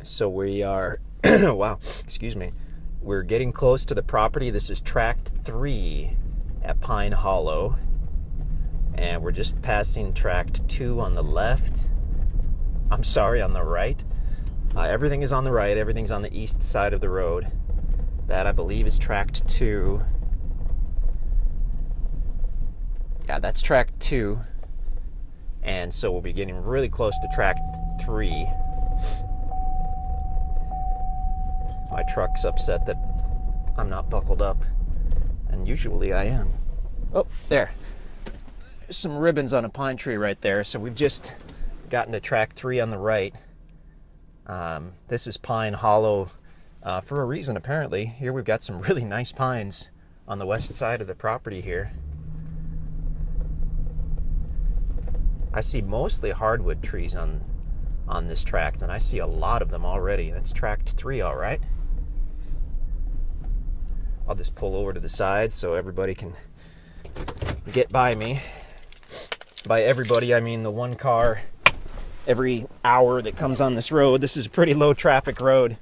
So we are, wow, excuse me. We're getting close to the property. This is Tract 3 at Pine Hollow. And we're just passing Tract 2 on the left. I'm sorry, on the right. Everything is on the right. Everything's on the east side of the road. That, I believe, is Tract 2. Yeah, that's Tract 2. And so we'll be getting really close to Tract 3. My truck's upset that I'm not buckled up, and usually I am. Oh, there. There's some ribbons on a pine tree right there. So we've just gotten to Tract 3 on the right. This is Pine Hollow for a reason, apparently. Here we've got some really nice pines on the west side of the property here. I see mostly hardwood trees on this tract, and I see a lot of them already. That's Tract 3, all right. I'll just pull over to the side so everybody can get by me. By everybody, I mean the one car every hour that comes on this road. This is a pretty low traffic road.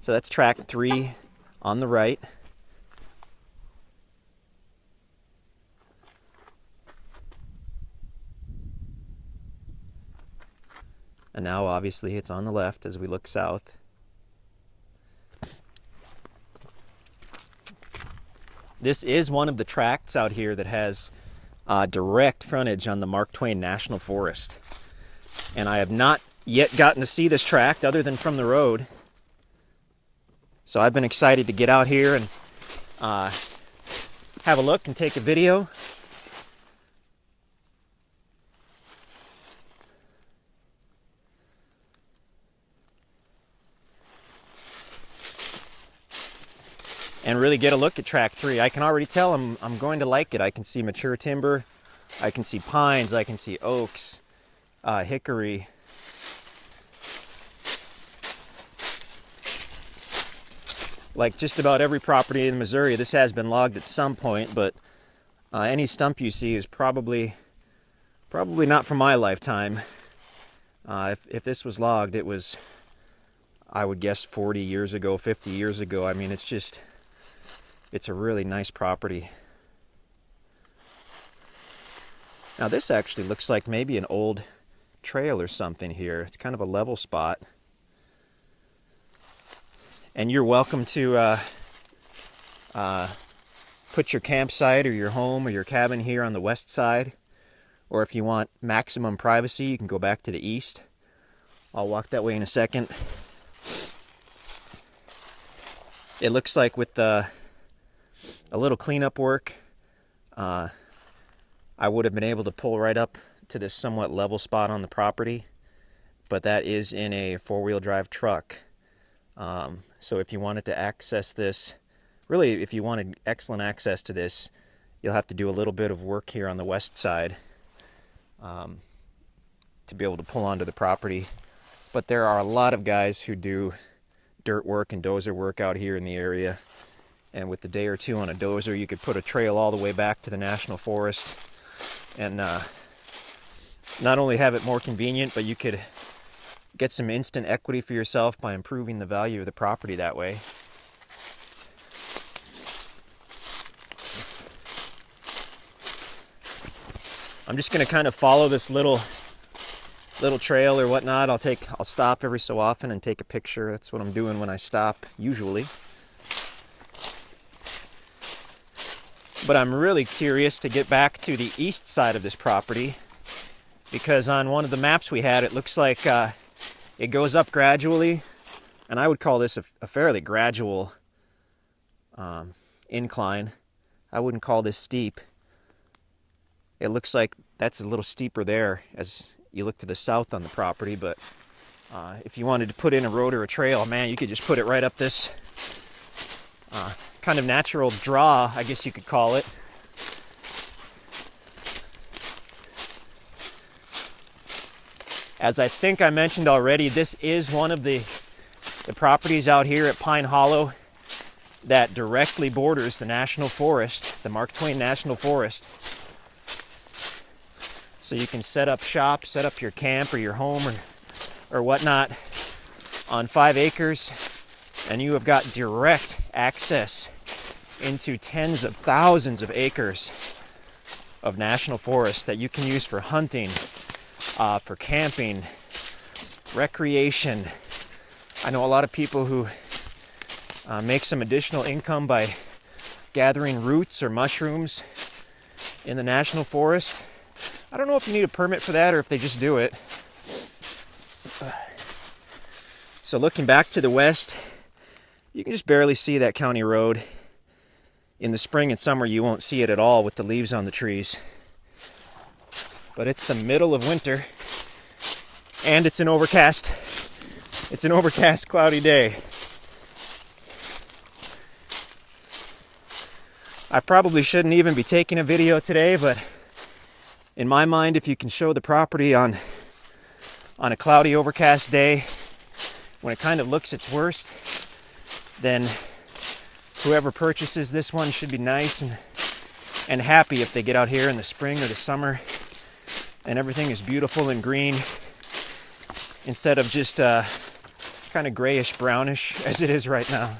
So that's Tract 3 on the right. And now obviously it's on the left as we look south. This is one of the tracts out here that has direct frontage on the Mark Twain National Forest. And I have not yet gotten to see this tract other than from the road. So I've been excited to get out here and have a look and take a video. And really get a look at Tract 3. I can already tell I'm going to like it. I can see mature timber, I can see pines, I can see oaks, hickory. Like just about every property in Missouri, this has been logged at some point, but any stump you see is probably not from my lifetime. If this was logged, it was, I would guess, 40 years ago, 50 years ago. I mean, it's a really nice property. Now this actually looks like maybe an old trail or something here. It's kind of a level spot. And you're welcome to put your campsite or your home or your cabin here on the west side. Or if you want maximum privacy, you can go back to the east. I'll walk that way in a second. It looks like with a little cleanup work, I would have been able to pull right up to this somewhat level spot on the property, but that is in a four-wheel drive truck. So if you wanted to access this, really if you wanted excellent access to this, you'll have to do a little bit of work here on the west side to be able to pull onto the property. But there are a lot of guys who do dirt work and dozer work out here in the area. And with the day or two on a dozer, you could put a trail all the way back to the National Forest and not only have it more convenient, but you could get some instant equity for yourself by improving the value of the property that way. I'm just going to kind of follow this little trail or whatnot. I'll stop every so often and take a picture. That's what I'm doing when I stop, usually. But I'm really curious to get back to the east side of this property, because on one of the maps we had, it looks like it goes up gradually, and I would call this a fairly gradual incline. I wouldn't call this steep. It looks like that's a little steeper there as you look to the south on the property, but if you wanted to put in a road or a trail, man, you could just put it right up this kind of natural draw, I guess you could call it. As I think I mentioned already, this is one of the properties out here at Pine Hollow that directly borders the National Forest, the Mark Twain National Forest. So you can set up shop, set up your camp or your home or whatnot on 5 acres, and you have got direct access into tens of thousands of acres of national forest that you can use for hunting, for camping, recreation. I know a lot of people who make some additional income by gathering roots or mushrooms in the national forest. I don't know if you need a permit for that or if they just do it. So looking back to the west, you can just barely see that county road. In the spring and summer, you won't see it at all with the leaves on the trees. But it's the middle of winter, and it's an overcast, cloudy day. I probably shouldn't even be taking a video today, but in my mind, if you can show the property on a cloudy, overcast day, when it kind of looks its worst, then whoever purchases this one should be nice and happy if they get out here in the spring or the summer and everything is beautiful and green instead of just kind of grayish brownish as it is right now.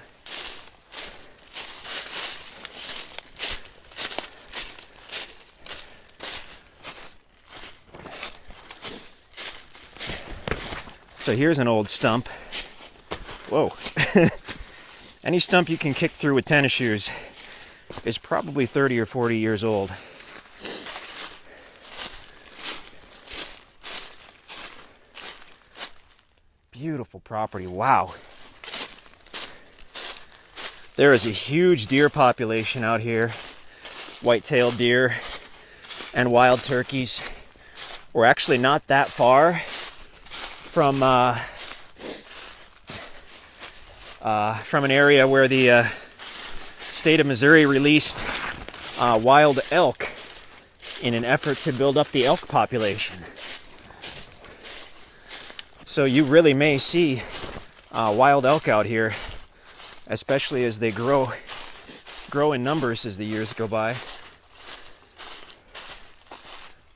So here's an old stump. Whoa. Any stump you can kick through with tennis shoes is probably 30 or 40 years old. Beautiful property, wow. There is a huge deer population out here. White-tailed deer and wild turkeys. We're actually not that far from an area where the state of Missouri released wild elk in an effort to build up the elk population. So you really may see wild elk out here, especially as they grow in numbers as the years go by.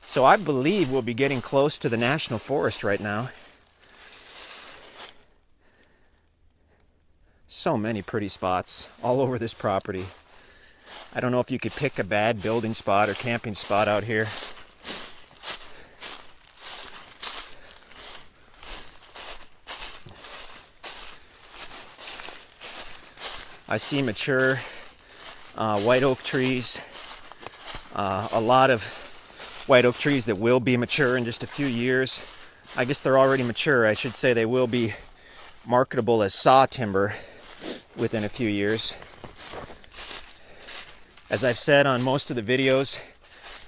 So I believe we'll be getting close to the national forest right now. So many pretty spots all over this property. I don't know if you could pick a bad building spot or camping spot out here. I see mature white oak trees, a lot of white oak trees that will be mature in just a few years. I guess they're already mature. I should say they will be marketable as saw timber within a few years. As I've said on most of the videos,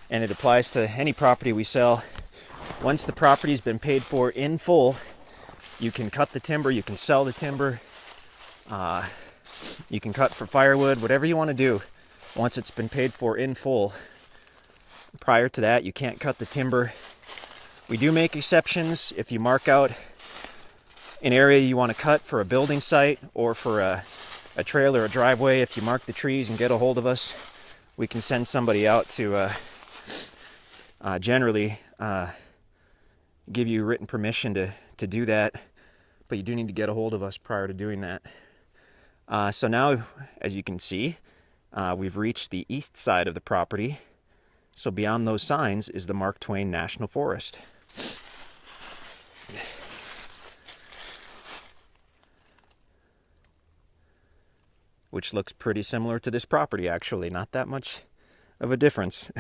and it applies to any property we sell, once the property's been paid for in full, you can cut the timber, you can sell the timber, you can cut for firewood, whatever you want to do once it's been paid for in full. Prior to that, you can't cut the timber. We do make exceptions if you mark out an area you want to cut for a building site or for a trail or a driveway. If you mark the trees and get a hold of us, we can send somebody out to generally give you written permission to do that, but you do need to get a hold of us prior to doing that. So now, as you can see, we've reached the east side of the property. So beyond those signs is the Mark Twain National Forest. Which looks pretty similar to this property, actually. Not that much of a difference.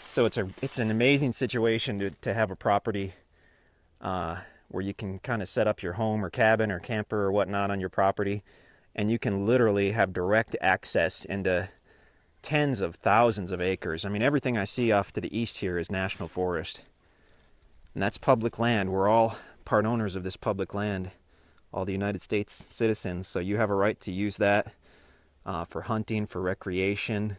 So it's an amazing situation to have a property where you can kind of set up your home or cabin or camper or whatnot on your property, and you can literally have direct access into tens of thousands of acres. I mean, everything I see off to the east here is national forest. And that's public land. We're all part owners of this public land, all the United States citizens. So you have a right to use that for hunting, for recreation.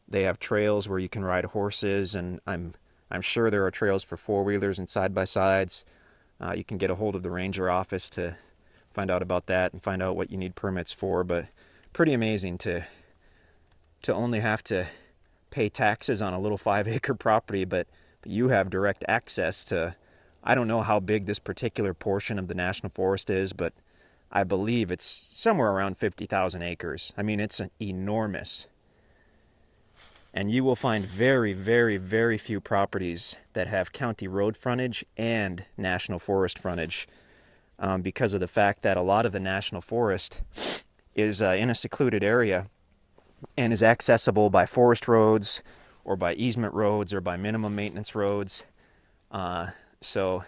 They have trails where you can ride horses, and I'm sure there are trails for four-wheelers and side-by-sides. You can get a hold of the ranger office to find out about that and find out what you need permits for. But pretty amazing to only have to pay taxes on a little 5-acre property, but you have direct access to, I don't know how big this particular portion of the National Forest is, but I believe it's somewhere around 50,000 acres. I mean, it's enormous. And you will find very, very, very few properties that have county road frontage and national forest frontage, because of the fact that a lot of the national forest is in a secluded area and is accessible by forest roads or by easement roads or by minimum maintenance roads. So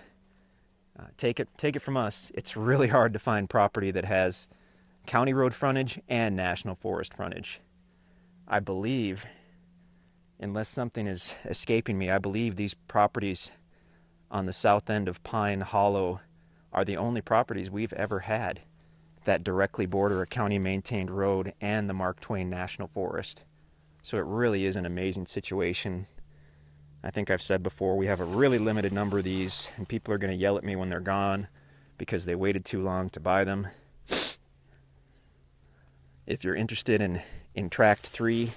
take it from us, it's really hard to find property that has county road frontage and national forest frontage. I believe, unless something is escaping me, I believe these properties on the south end of Pine Hollow are the only properties we've ever had that directly border a county-maintained road and the Mark Twain National Forest. So it really is an amazing situation. I think I've said before, we have a really limited number of these, and people are going to yell at me when they're gone because they waited too long to buy them. If you're interested in Tract 3,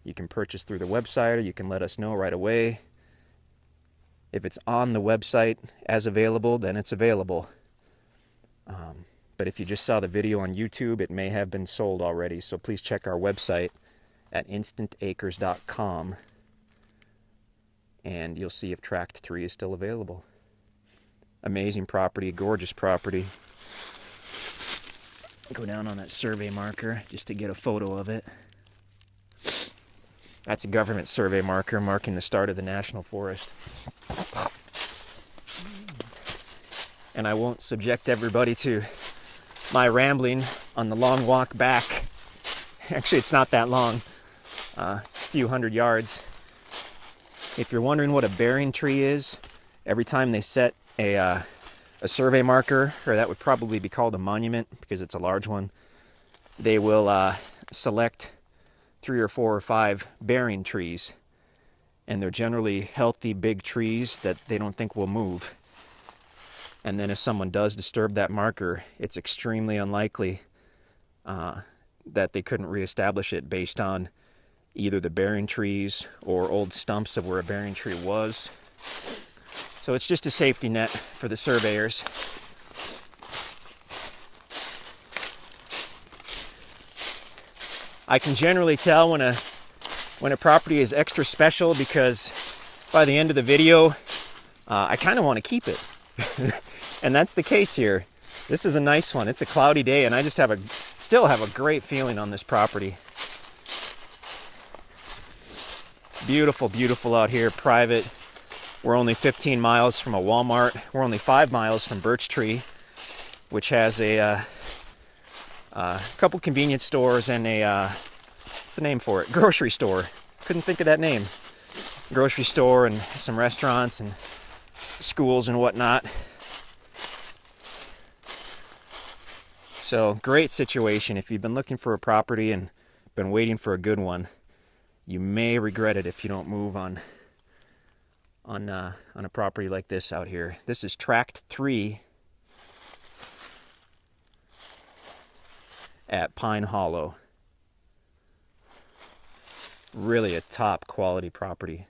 you can purchase through the website, or you can let us know right away. If it's on the website as available, then it's available. But if you just saw the video on YouTube, it may have been sold already. So please check our website at instantacres.com, and you'll see if Tract 3 is still available. Amazing property, gorgeous property. Go down on that survey marker just to get a photo of it. That's a government survey marker marking the start of the National Forest. And I won't subject everybody to my rambling on the long walk back. Actually, it's not that long, a few hundred yards. If you're wondering what a bearing tree is, every time they set a survey marker, or that would probably be called a monument because it's a large one, they will select 3 or 4 or 5 bearing trees, and they're generally healthy big trees that they don't think will move. And then if someone does disturb that marker, it's extremely unlikely that they couldn't reestablish it based on either the bearing trees or old stumps of where a bearing tree was. So it's just a safety net for the surveyors. I can generally tell when a property is extra special because by the end of the video, I kind of want to keep it. And that's the case here. This is a nice one. It's a cloudy day, and I just still have a great feeling on this property. Beautiful, beautiful out here, private. We're only 15 miles from a Walmart. We're only 5 miles from Birch Tree, which has a couple convenience stores and what's the name for it? Grocery store. Couldn't think of that name. Grocery store and some restaurants and schools and whatnot. So great situation. If you've been looking for a property and been waiting for a good one, you may regret it if you don't move on a property like this out here. This is Tract 3 at Pine Hollow. Really a top quality property.